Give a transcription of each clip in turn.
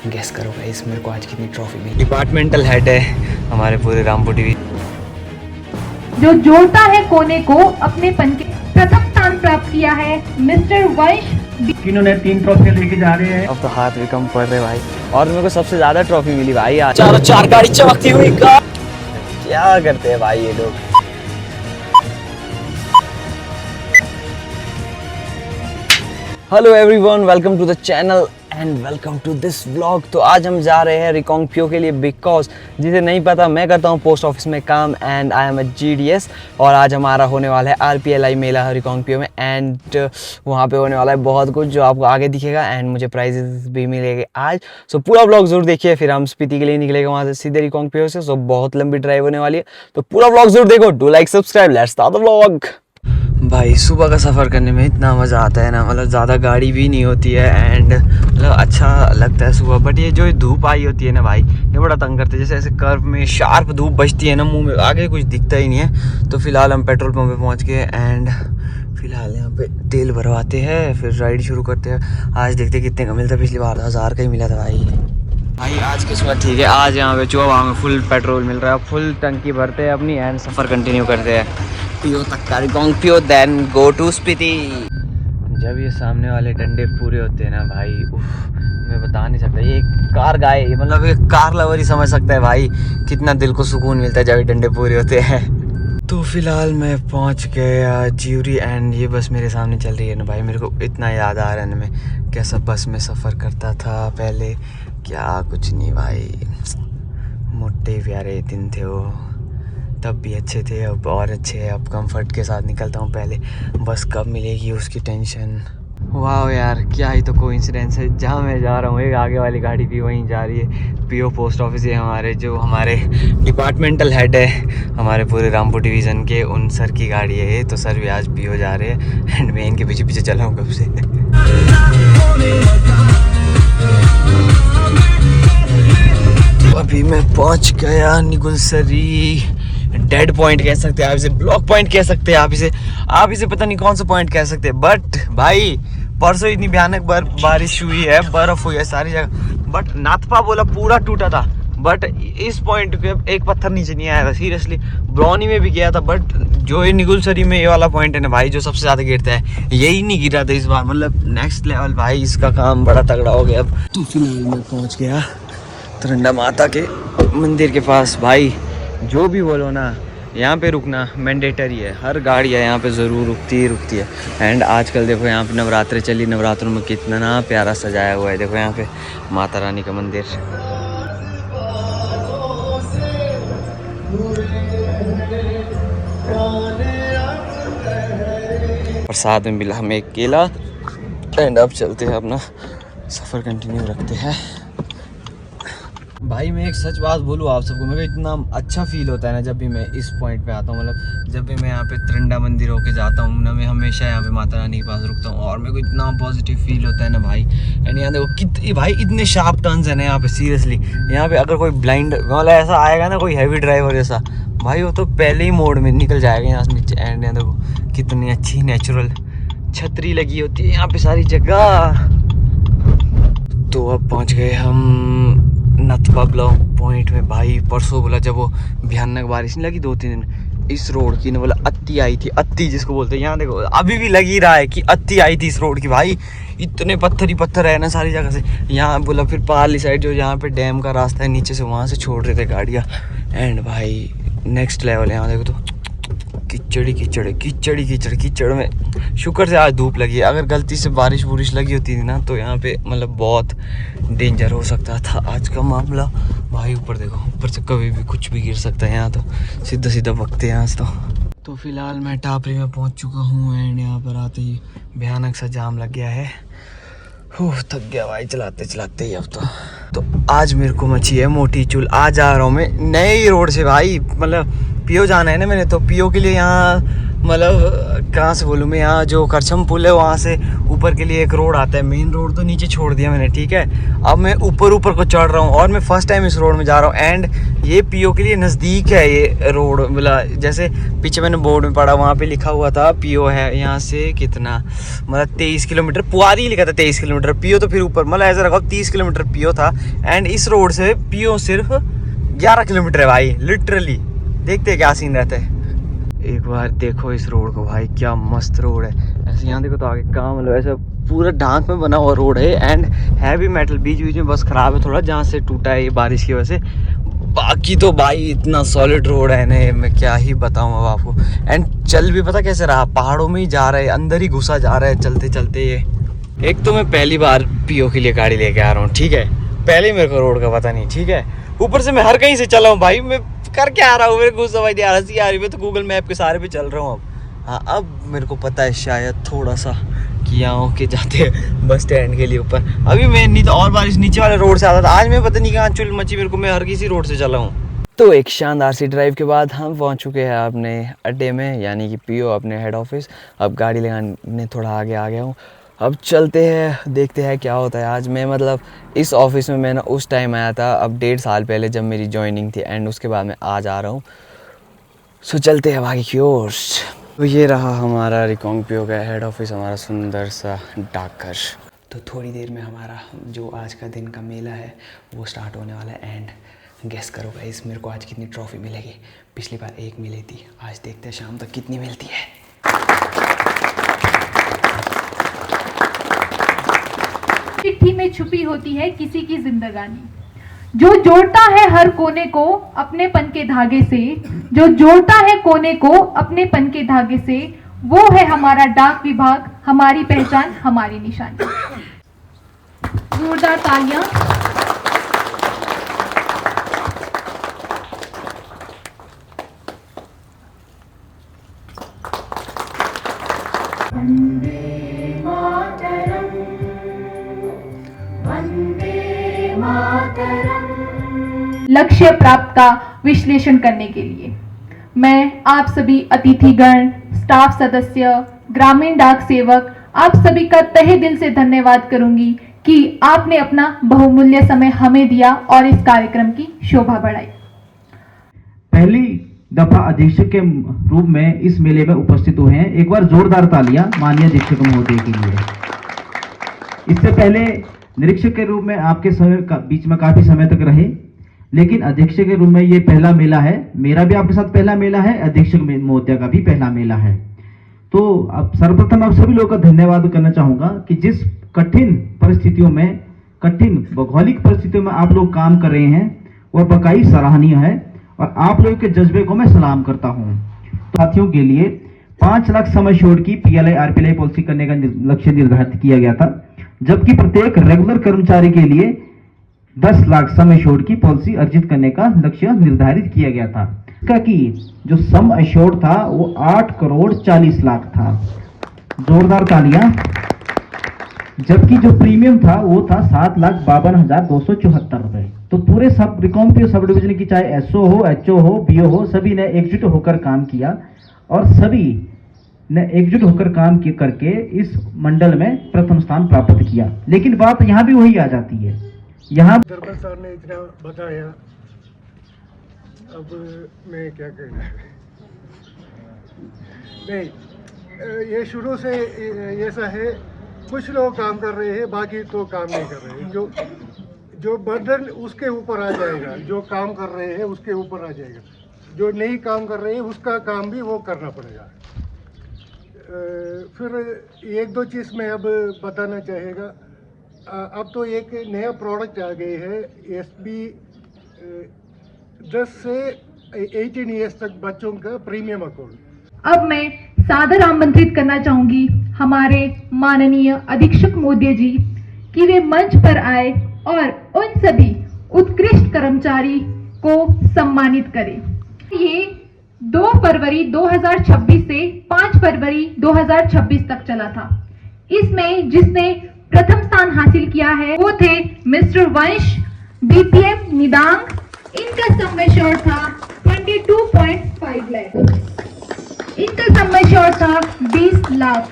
Guess करो guys मेरे को आज कितनी ट्रॉफी मिली। डिपार्टमेंटल हेड है हमारे पूरे रामपुर टीवी, जो जोड़ता है कोने को अपने पन के प्रथम स्थान प्राप्त किया है मिस्टर वंश। इन्होंने 3 ट्रॉफी लेके जा रहे हैं। अब तो हाथ भी कम पड़ रहे भाई, और मेरे को सबसे ज्यादा ट्रॉफी मिली भाई आज। चार गाड़ी चमकती हुई क्या करते हैं भाई ये लोग। Hello everyone, welcome to the channel and welcome to this vlog. तो आज हम जा रहे हैं रिकॉन्गपियो के लिए, बिकॉज जिसे नहीं पता मैं करता हूँ पोस्ट ऑफिस में काम and I am a GDS। और आज हमारा होने वाला है RPLI मेला रिकॉन्गपियो में एंड वहाँ पे होने वाला है बहुत कुछ जो आपको आगे दिखेगा एंड मुझे प्राइजेस भी मिलेंगे आज। सो पूरा व्लॉग जरूर देखिए, फिर हम स्पीति के लिए निकलेगा वहाँ से सीधे रिकॉन्गपियो से। सो बहुत लंबी ड्राइव होने वाली है, तो पूरा व्लॉग जरूर देखो। Do like subscribe, let's start the vlog. भाई सुबह का सफ़र करने में इतना मज़ा आता है ना, मतलब ज़्यादा गाड़ी भी नहीं होती है एंड मतलब अच्छा लगता है सुबह। बट ये जो धूप आई होती है ना भाई, ये बड़ा तंग करते है। जैसे ऐसे कर्व में शार्प धूप बजती है ना, मुंह में आगे कुछ दिखता ही नहीं है। तो फिलहाल हम पेट्रोल पंप पे पहुंच गए एंड फिलहाल यहाँ पे तेल भरवाते हैं, फिर राइड शुरू करते हैं। आज देखते हैं कितने का मिलता है, पिछली बार 1000 का ही मिला था भाई आज किस्मत ठीक है। आज यहाँ पे चौबा में फुल पेट्रोल मिल रहा है, फुल टंकी भरते हैं अपनी एंड सफ़र कंटिन्यू करते हैं पियो तक का रिकॉन्गपियो, देन गो टू स्पीति। जब ये सामने वाले डंडे पूरे होते हैं ना भाई, उफ, मैं बता नहीं सकता। ये कार गाय, मतलब एक कार लवर ही समझ सकता है भाई कितना दिल को सुकून मिलता है जब ये डंडे पूरे होते हैं। तो फिलहाल मैं पहुंच गया ज्यूरी एंड ये बस मेरे सामने चल रही है ना भाई। मेरे को इतना याद आ रहा है ना, मैं कैसा बस में सफ़र करता था पहले। क्या कुछ नहीं भाई, मोटे प्यारे दिन थे वो, तब भी अच्छे थे, अब और अच्छे हैं। अब कंफर्ट के साथ निकलता हूँ, पहले बस कब मिलेगी उसकी टेंशन। वाह यार, क्या ही तो कोइंसिडेंस है, जहाँ मैं जा रहा हूँ एक आगे वाली गाड़ी भी वहीं जा रही है। PO पोस्ट ऑफिस है हमारे, जो हमारे डिपार्टमेंटल हेड है हमारे पूरे रामपुर डिवीज़न के, उन सर की गाड़ी है ये। तो सर भी आज PO जा रहे हैं एंड मैं इनके पीछे पीछे चला हूँ कब से। अभी मैं पहुँच गया निगुलसरी, डेड पॉइंट कह सकते हैं आप इसे, ब्लॉक पॉइंट कह सकते हैं आप इसे पता नहीं कौन सा पॉइंट कह सकते हैं। बट भाई परसों इतनी भयानक बारिश हुई है, बर्फ हुई है सारी जगह, बट नाथपा बोला पूरा टूटा था। बट इस पॉइंट पे एक पत्थर नीचे नहीं आया था सीरियसली। ब्रौनी में भी गया था, बट जो ये निगुलसरी में ये वाला पॉइंट है ना भाई, जो सबसे ज़्यादा गिरता है, यही नहीं गिरा था इस बार। मतलब नेक्स्ट लेवल भाई, इसका काम बड़ा तगड़ा हो गया अब। तो फिलहाल मैं पहुँच गया तरंडा माता के मंदिर के पास। भाई जो भी बोलो ना, यहाँ पे रुकना मैंडेटरी है, हर गाड़ी है यहाँ पे ज़रूर रुकती है। एंड आजकल देखो यहाँ पे नवरात्रि चली, नवरात्रों में कितना ना प्यारा सजाया हुआ है। देखो यहाँ पे माता रानी का मंदिर। प्रसाद में मिला हमें एक केला एंड अब चलते हैं, अपना सफ़र कंटिन्यू रखते हैं। भाई मैं एक सच बात बोलूँ आप सबको, मेरे को इतना अच्छा फील होता है ना जब भी मैं इस पॉइंट पे आता हूँ। मतलब जब भी मैं यहाँ पे तरंडा मंदिर होके जाता हूँ ना, मैं हमेशा यहाँ पे माता रानी के पास रुकता हूँ और मेरे को इतना पॉजिटिव फील होता है ना भाई। एंड यहाँ देखो कितनी भाई, इतने शार्प टर्न्स है ना यहाँ पे सीरियसली। यहाँ पे अगर कोई ब्लाइंड मतलब ऐसा आएगा ना, कोई हैवी ड्राइवर जैसा भाई, वो तो पहले ही मोड़ में निकल जाएगा यहाँ से नीचे। एंड यहाँ देखो कितनी अच्छी नेचुरल छतरी लगी होती है यहाँ पे सारी जगह। तो अब पहुँच गए हम नथपा ब्लॉक पॉइंट में भाई। परसों बोला जब वो भयानक बारिश नहीं लगी 2-3 दिन, इस रोड की ना बोला अत्ती आई थी, अत्ती जिसको बोलते हैं। यहाँ देखो अभी भी लग ही रहा है कि अत्ती आई थी इस रोड की भाई। इतने पत्थर ही पत्थर है ना सारी जगह से। यहाँ बोला फिर पार्ली साइड जो यहाँ पे डैम का रास्ता है नीचे से, वहाँ से छोड़ रहे थे गाड़ियाँ। एंड भाई नेक्स्ट लेवल है यहाँ देखो, तो कीचड़ में शुक्र से आज धूप लगी है। अगर गलती से बारिश लगी होती थी ना, तो यहाँ पे मतलब बहुत डेंजर हो सकता था आज का मामला भाई। ऊपर देखो, ऊपर से कभी भी कुछ भी गिर सकता है। यहाँ तो सीधा वक्त है यहाँ से। तो फिलहाल मैं टापरी में पहुँच चुका हूँ एंड यहाँ पर आते ही भयानक सा जाम लग गया है। थक गया भाई चलाते ही। अब तो आज मेरे को मची है मोटी चूल। आज जा रहा हूँ मैं नए रोड से भाई, मतलब PO जाना है ना मैंने, तो PO के लिए यहाँ मतलब कहाँ से बोलूँ मैं, यहाँ जो करछम पुल है वहाँ से ऊपर के लिए एक रोड आता है, मेन रोड तो नीचे छोड़ दिया मैंने, ठीक है। अब मैं ऊपर को चढ़ रहा हूँ और मैं फर्स्ट टाइम इस रोड में जा रहा हूँ। एंड ये पीओ के लिए नज़दीक है ये रोड, मतलब जैसे पीछे मैंने बोर्ड में पढ़ा वहाँ पे लिखा हुआ था पीओ है यहाँ से कितना, मतलब 23 किलोमीटर, पुआरी लिखा था 23 किलोमीटर, पीओ तो फिर ऊपर, मतलब ऐसा रखा 30 किलोमीटर पीओ था। एंड इस रोड से पीओ सिर्फ 11 किलोमीटर है भाई, लिटरली। देखते हैं क्या सीन रहता है। एक बार देखो इस रोड को भाई, क्या मस्त रोड है। ऐसे यहाँ देखो तो आगे कहाँ, मतलब ऐसा पूरा ढांक में बना हुआ रोड है। एंड है भी मेटल, बीच बीच में बस ख़राब है थोड़ा, जहाँ से टूटा है ये बारिश की वजह से। बाकी तो भाई इतना सॉलिड रोड है ना, मैं क्या ही बताऊँ अब आपको। एंड चल भी पता कैसे रहा, पहाड़ों में ही जा रहा है, अंदर ही घुसा जा रहा है चलते चलते। ये एक तो मैं पहली बार पीओ के लिए गाड़ी लेके आ रहा हूँ, ठीक है। पहले ही मेरे को रोड का पता नहीं, ठीक है। ऊपर से मैं हर कहीं से चला हूँ भाई, मैं करके आ रहा हूँ, मेरे को समझ नहीं आ रहा, हंसी आ रही है। मैं तो गूगल मैप के सारे पे चल रहा हूँ अब। हाँ अब मेरे को पता है शायद थोड़ा सा कि यहाँ के जाते हैं बस स्टैंड के लिए ऊपर। अभी मैं नहीं तो और बारिश नीचे वाले रोड से आता था, आज मैं पता नहीं कहाँ चुल मची मेरे को, मैं हर किसी रोड से चला हूँ। तो एक शानदार सी ड्राइव के बाद हम पहुँच चुके हैं अपने अड्डे में, यानी कि पीओ अपने हेड ऑफिस। अब गाड़ी लगाने थोड़ा आगे आ गया हूँ, अब चलते हैं देखते हैं क्या होता है आज। मैं मतलब इस ऑफिस में मैं ना उस टाइम आया था अब 1.5 साल पहले जब मेरी ज्वाइनिंग थी, एंड उसके बाद मैं आज आ रहा हूँ। सो चलते हैं बाकी की ओर। तो ये रहा हमारा रिकॉन्ग पीओ का हेड ऑफिस, हमारा सुंदर सा डाकघर। तो थोड़ी देर में हमारा जो आज का दिन का मेला है वो स्टार्ट होने वाला है। एंड गेस करो गाइस मेरे को आज कितनी ट्रॉफी मिलेगी। पिछली बार 1 मिली थी, आज देखते हैं शाम तक कितनी मिलती है। चिट्ठी में छुपी होती है किसी की जिंदगानी, जो जोड़ता है हर कोने को अपनेपन के धागे से, जो जोड़ता है कोने को अपनेपन के धागे से, वो है हमारा डाक विभाग, हमारी पहचान, हमारी निशानी। जोरदार तालियां। लक्ष्य प्राप्त का विश्लेषण करने के लिए मैं आप सभी अतिथिगण, स्टाफ सदस्य, ग्रामीण डाक सेवक, आप सभी का तहे दिल से धन्यवाद करूंगी कि आपने अपना बहुमूल्य समय हमें दिया और इस कार्यक्रम की शोभा बढ़ाई। पहली दफा अधीक्षक के रूप में इस मेले में उपस्थित हुए हैं, एक बार जोरदार तालियां माननीय अधीक्षक महोदय के लिए। इससे पहले निरीक्षक के रूप में आपके बीच में काफी समय तक रहे, लेकिन अधीक्षक के रूप में ये पहला मेला है। मेरा भी आपके साथ पहला मेला है, अधीक्षक महोदय का भी पहला मेला है। तो अब सर्वप्रथम आप सभी लोगों का धन्यवाद करना चाहूंगा कि जिस कठिन परिस्थितियों में, कठिन भौगोलिक परिस्थितियों में आप लोग काम कर रहे हैं वह वाकई सराहनीय है, और आप लोगों के जज्बे को मैं सलाम करता हूं। साथियों के लिए 5 लाख समय छोड़ की PLI RPLI पॉलिसी करने का लक्ष्य निर्धारित किया गया था, जबकि प्रत्येक रेगुलर कर्मचारी के लिए 10 लाख सम एश्योर्ड की पॉलिसी अर्जित करने का लक्ष्य निर्धारित किया गया था। इसका कि जो सम एश्योर्ड था वो 8 करोड़ 40 लाख था। जोरदार तालियां। जबकि जो प्रीमियम था वो था 7,52,274 रुपए। तो पूरे सब रिकॉन्ग पीओ सब डिवीजन की, चाहे SO हो, HO हो, BO हो, सभी ने एकजुट होकर काम किया और सभी ने एकजुट होकर काम करके इस मंडल में प्रथम स्थान प्राप्त किया। लेकिन बात यहाँ भी वही आ जाती है, यहाँ दरबार सर ने इतना बताया, अब मैं क्या कहना है। नहीं, ये शुरू से ऐसा है, कुछ लोग काम कर रहे हैं, बाकी तो काम नहीं कर रहे हैं। जो बर्डन उसके ऊपर आ जाएगा, जो काम कर रहे हैं उसके ऊपर आ जाएगा, जो नहीं काम कर रहे हैं उसका काम भी वो करना पड़ेगा। फिर 1-2 चीज़ मैं अब बताना चाहेगा। अब तो एक नया प्रोडक्ट आ गए है, SB 10 से 18 ईयर्स तक बच्चों का प्रीमियम अकाउंट। अब मैं सादर आमंत्रित करना चाहूंगी हमारे माननीय अधीक्षक महोदय जी कि वे मंच पर आए और उन सभी उत्कृष्ट कर्मचारी को सम्मानित करें। ये 2 फरवरी 2026 से 5 फरवरी 2026 तक चला था। इसमें जिसने प्रथम स्थान हासिल किया है वो थे मिस्टर वंश, BPM निदांग। इनका सम एश्योर्ड था 22.5 लाख। इनका सम एश्योर्ड था 20 लाख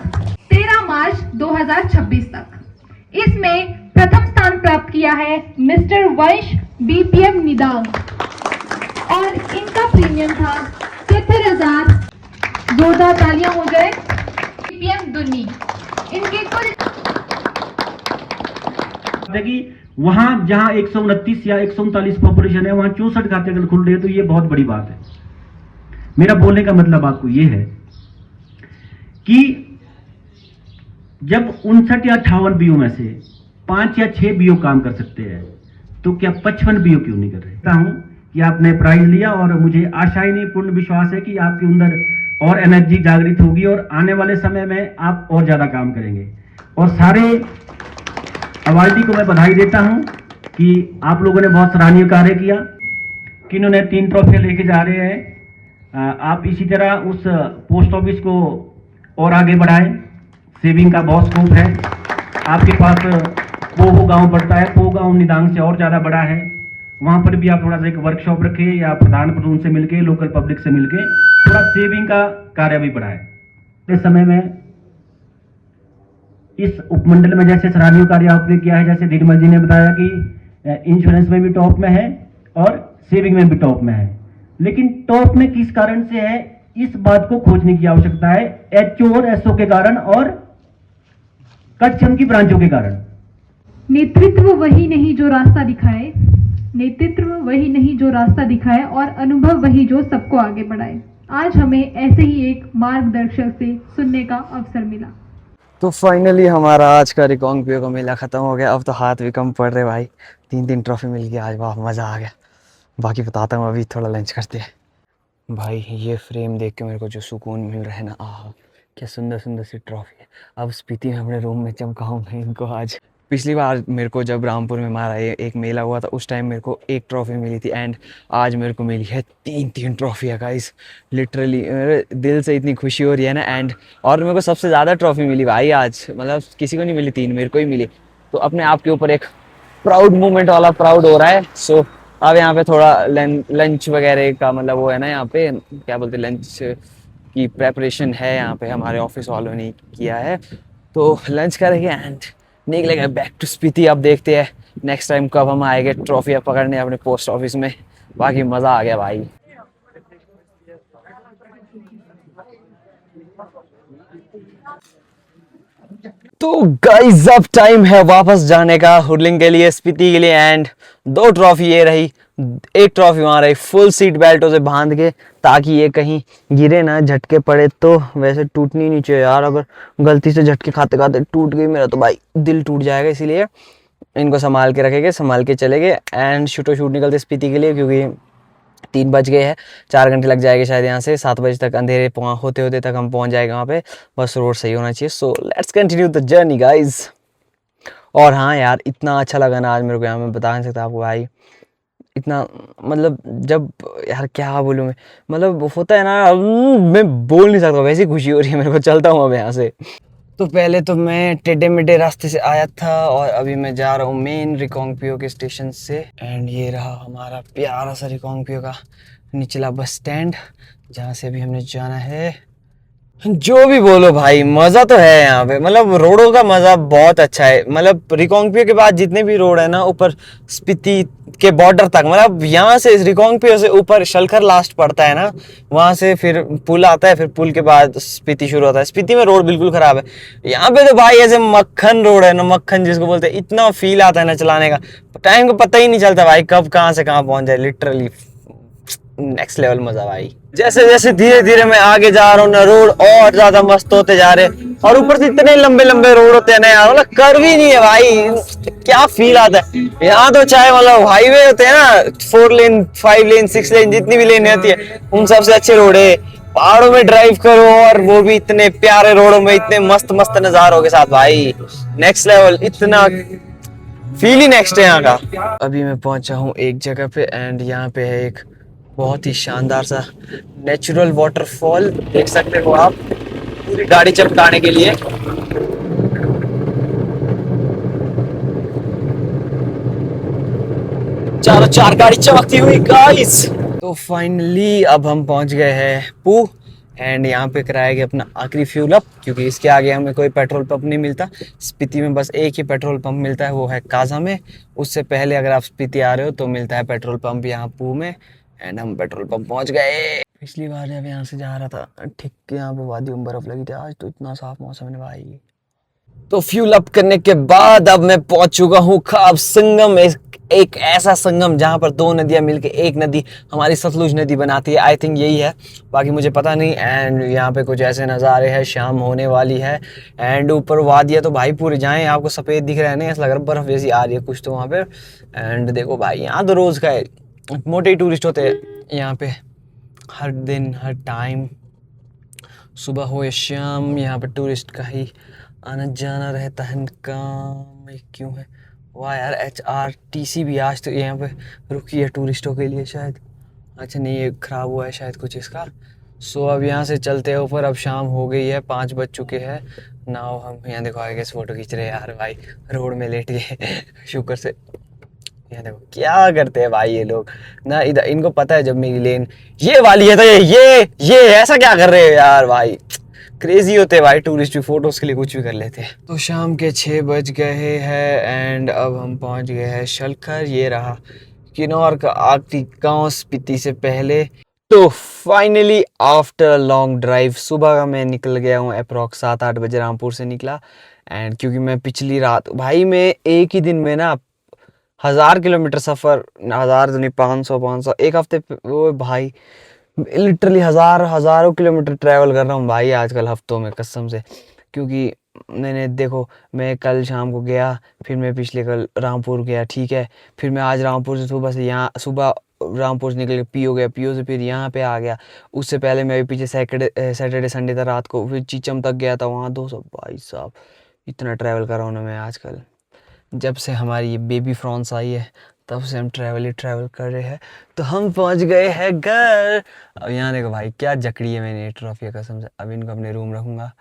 13 मार्च 2026 तक। इसमें प्रथम स्थान प्राप्त किया है मिस्टर वंश बीपीएम निदांग और इनका प्रीमियम था 73,000। जोरदार तालियां हो जाए बीपीएम दुन्नी। इनके कुल कि वहां जहां 129 या 139 पॉपुलेशन है वहां 64 खाते अगर खुल रहे हैं तो ये बहुत बड़ी बात है। मेरा बोलने का मतलब आपको ये है कि जब 59 या 58 बीओ में से 5 या 6 बीओ काम कर सकते हैं तो क्या 55 बीओ क्यों नहीं कर रहे। हूं कि आपने प्राइज लिया और मुझे आशा ही नहीं पूर्ण विश्वास है कि आपके अंदर और एनर्जी जागृत होगी और आने वाले समय में आप और ज्यादा काम करेंगे। और सारे अवार्डी को मैं बधाई देता हूं कि आप लोगों ने बहुत सराहनीय कार्य किया कि इन्होंने 3 ट्रॉफी लेके जा रहे हैं। आप इसी तरह उस पोस्ट ऑफिस को और आगे बढ़ाएं। सेविंग का बहुत स्कोप है। आपके पास पोहो गांव पड़ता है, पोहो गांव निदांग से और ज़्यादा बड़ा है। वहाँ पर भी आप थोड़ा सा एक वर्कशॉप रखें या प्रधान प्रधान से मिलके लोकल पब्लिक से मिलके थोड़ा सेविंग का कार्य भी बढ़ाएं। इस समय में इस उपमंडल में जैसे सराहनीय कार्य आपने किया है, जैसे धीरमल जी ने बताया कि इंश्योरेंस में भी टॉप में है और सेविंग में भी टॉप में है, लेकिन टॉप में किस कारण से है इस बात को खोजने की आवश्यकता है। एचओ और एसओ के कारण और कच्छम की ब्रांचों के कारण। नेतृत्व वही नहीं जो रास्ता दिखाए, नेतृत्व वही नहीं जो रास्ता दिखाए और अनुभव वही जो सबको आगे बढ़ाए। आज हमें ऐसे ही एक मार्गदर्शक से सुनने का अवसर मिला। तो फाइनली हमारा आज का रिकॉन्ग पियो का मेला ख़त्म हो गया। अब तो हाथ भी कम पड़ रहे भाई, 3 ट्रॉफी मिल गई आज, वाह मज़ा आ गया। बाकी बताता हूँ, अभी थोड़ा लंच करते हैं। भाई ये फ्रेम देख के मेरे को जो सुकून मिल रहा है ना, आह क्या सुंदर सुंदर सी ट्रॉफी है। अब स्पीति में अपने रूम में चमकाऊंगा इनको आज। पिछली बार मेरे को जब रामपुर में हमारा एक मेला हुआ था उस टाइम मेरे को 1 ट्रॉफी मिली थी एंड आज मेरे को मिली है 3 ट्रॉफी है गाइस। लिटरली मेरे दिल से इतनी खुशी हो रही है ना। एंड और मेरे को सबसे ज़्यादा ट्रॉफी मिली भाई आज, मतलब किसी को नहीं मिली 3, मेरे को ही मिली। तो अपने आप के ऊपर एक प्राउड मोमेंट वाला प्राउड हो रहा है। सो अब यहाँ पे थोड़ा लंच वगैरह का मतलब वो है ना, यहाँ पे क्या बोलते हैं, लंच की प्रेपरेशन है यहाँ पे, हमारे ऑफिस वालों ने किया है। तो लंच करेंगे एंड निकलेंगे बैक टू स्पीति। अब देखते हैं नेक्स्ट टाइम कब हम आएंगे ट्रॉफियाँ पकड़ने अपने पोस्ट ऑफिस में। बाकी मज़ा आ गया भाई। तो गाइस अब टाइम है वापस जाने का हुरलिंग के लिए, स्पीति के लिए। एंड 2 ट्रॉफी ये रही, 1 ट्रॉफी वहाँ रही फुल सीट बेल्टों से बांध के, ताकि ये कहीं गिरे ना, झटके पड़े तो वैसे टूटनी नहीं चाहिए यार। अगर गलती से झटके खाते खाते टूट गई मेरा तो भाई दिल टूट जाएगा। इसीलिए इनको संभाल के रखेंगे, संभाल के चलेंगे। एंड शूट निकलते स्पीति के लिए, क्योंकि 3 बज गए हैं, 4 घंटे लग जाएंगे शायद यहाँ से। 7 बजे तक अंधेरे होते होते तक हम पहुँच जाएंगे वहाँ पे। बस रोड सही होना चाहिए। So let's continue the journey guys. और हाँ यार, इतना अच्छा लगा ना आज मेरे को, यहाँ मैं बता नहीं सकता आपको भाई। इतना मतलब जब यार क्या बोलूँ मैं, मतलब होता है ना, मैं बोल नहीं सकता, वैसी खुशी हो रही है मेरे को। चलता हूँ अब यहाँ से। तो पहले तो मैं टेढ़े मेढ़े रास्ते से आया था और अभी मैं जा रहा हूँ मेन रिकॉन्गपियो के स्टेशन से। एंड ये रहा हमारा प्यारा सा रिकॉन्गपियो का निचला बस स्टैंड, जहाँ से अभी हमने जाना है। जो भी बोलो भाई, मज़ा तो है यहाँ पे, मतलब रोडों का मज़ा बहुत अच्छा है। मतलब रिकॉन्गपियो के बाद जितने भी रोड है ना ऊपर स्पीति के बॉर्डर तक, मतलब यहाँ से रिकॉन्गपियो से ऊपर शलखर लास्ट पड़ता है ना, वहाँ से फिर पुल आता है, फिर पुल के बाद स्पीति शुरू होता है। स्पीति में रोड बिल्कुल ख़राब है। यहाँ पे तो भाई ऐसे मक्खन रोड है ना, मक्खन जिसको बोलते हैं, इतना फील आता है ना चलाने का, टाइम का पता ही नहीं चलता भाई कब कहाँ से कहाँ पहुँच जाए। लिटरली नेक्स्ट लेवल मजा भाई। जैसे जैसे धीरे धीरे मैं आगे जा रहा हूँ ना, रोड और ज्यादा मस्त होते जा रहे, और ऊपर से इतने लंबे लंबे रोड होते हैं ना यार, मतलब कर्व ही नहीं है भाई, क्या फील आता है। यहाँ तो चाहे मतलब हाईवे होते हैं ना, 4 लेन 5 लेन 6 लेन जितनी भी लेन होती है, उन सबसे अच्छे रोड है। पहाड़ों में ड्राइव करो और वो भी इतने प्यारे रोडों में, इतने मस्त मस्त नजारों के साथ भाई, नेक्स्ट लेवल, इतना फील ही नेक्स्ट है यहाँ का। अभी मैं पहुंचा हूँ एक जगह पे एंड यहाँ पे है एक बहुत ही शानदार सा नेचुरल वाटरफॉल, देख सकते हो आप, पूरी गाड़ी चमकाने के लिए। चारों 4 गाड़ी चमकती हुई गाइस। तो फाइनली अब हम पहुंच गए हैं पू एंड यहाँ पे कराया गया अपना आखिरी फ्यूल अप, क्योंकि इसके आगे हमें कोई पेट्रोल पंप नहीं मिलता। स्पीति में बस एक ही पेट्रोल पंप मिलता है, वो है काजा में। उससे पहले अगर आप स्पीति आ रहे हो तो मिलता है पेट्रोल पंप यहाँ पू में। एंड हम पेट्रोल पंप पहुँच गए। पिछली बार जब यहाँ से जा रहा था ठीक यहाँ पे वादियों में बर्फ़ लगी थी, आज तो इतना साफ मौसम है भाई। तो फ्यूल अप करने के बाद अब मैं पहुंच चुका हूँ खाब संगम, एक ऐसा संगम जहां पर दो नदियां मिलके एक नदी हमारी सतलुज नदी बनाती है। आई थिंक यही है, बाकी मुझे पता नहीं। एंड यहाँ पे कुछ ऐसे नज़ारे हैं, शाम होने वाली है। एंड ऊपर वादियाँ तो भाई पूरे जाएं आपको सफ़ेद दिख रहे हैं, नहीं ऐसा लग रहा बर्फ़ जैसी आ रही है कुछ तो वहाँ पे। एंड देखो भाई यहाँ तो रोज़ का है, मोटे ही टूरिस्ट होते हैं यहाँ पे, हर दिन हर टाइम, सुबह हो या शाम यहाँ पे टूरिस्ट का ही आना जाना रहता है। काम ये क्यों है, वाह यार HRTC भी आज तो यहाँ पे रुकी है टूरिस्टों के लिए शायद। अच्छा नहीं, ये ख़राब हुआ है शायद कुछ इसका। सो अब यहाँ से चलते हैं ऊपर, अब शाम हो गई है, 5 बज चुके हैं। नाउ हम यहाँ देखो आगे से फ़ोटो खींच रहे हैं यार भाई, रोड में लेट गए शुक्र से। यहाँ देखो क्या करते हैं भाई ये लोग ना, इधर इनको पता है जब मेरी लेन ये वाली है तो ये ऐसा क्या कर रहे हो यार भाई, क्रेजी होते हैं भाई टूरिस्ट भी, फोटोज के लिए कुछ भी कर लेते हैं। तो शाम के 6 बज गए हैं एंड अब हम पहुंच गए हैं शलखर। ये रहा किन्नौर का आखिरी गांव स्पीति से पहले। तो फाइनली आफ्टर लॉन्ग ड्राइव, सुबह का मैं निकल गया हूँ अप्रॉक्स 7-8 बजे रामपुर से निकला। एंड क्योंकि मैं पिछली रात भाई मैं एक ही दिन में ना 1000 किलोमीटर सफ़र, 1000 तो नहीं 500 एक हफ्ते वो भाई लिटरली हज़ारों किलोमीटर ट्रैवल कर रहा हूँ भाई आजकल हफ्तों में कसम से। क्योंकि मैंने देखो, मैं कल शाम को गया, फिर मैं पिछले कल रामपुर गया, ठीक है, फिर मैं आज रामपुर से सुबह रामपुर से निकल के पीओ गया, पीओ से फिर यहाँ पे आ गया। उससे पहले मैं अभी पीछे सैटरडे संडे था रात को, फिर चीचम तक गया था, वहाँ 200 भाई साहब इतना ट्रैवल कर रहा हूँ ना मैं आजकल। जब से हमारी ये बेबी फ्रॉन्स आई है तब से हम ट्रैवल कर रहे हैं। तो हम पहुंच गए हैं घर। अब यहाँ देखो भाई क्या जकड़ी है मैंने ट्रॉफी कसम से। अब इनको अपने रूम रखूँगा,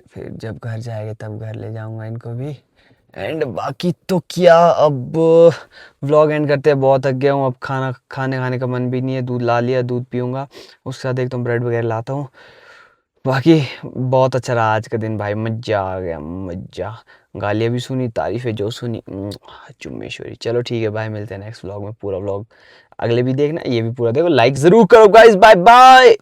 फिर जब घर जाएंगे तब घर ले जाऊँगा इनको भी। एंड बाकी तो क्या, अब व्लॉग एंड करते हैं, बहुत थक गया हूँ अब, खाने का मन भी नहीं है। दूध ला लिया, दूध पीऊँगा, उसके साथ एक तो ब्रेड वगैरह लाता हूँ। बाकी बहुत अच्छा रहा आज का दिन भाई, मज़ा आ गया मज़ा। गालियाँ भी सुनी, तारीफ़ें जो सुनी, चुम्मेश्वरी। चलो ठीक है भाई, मिलते हैं नेक्स्ट व्लॉग में। पूरा व्लॉग अगले भी देखना, ये भी पूरा देखो, लाइक ज़रूर करो गाइस। Bye bye.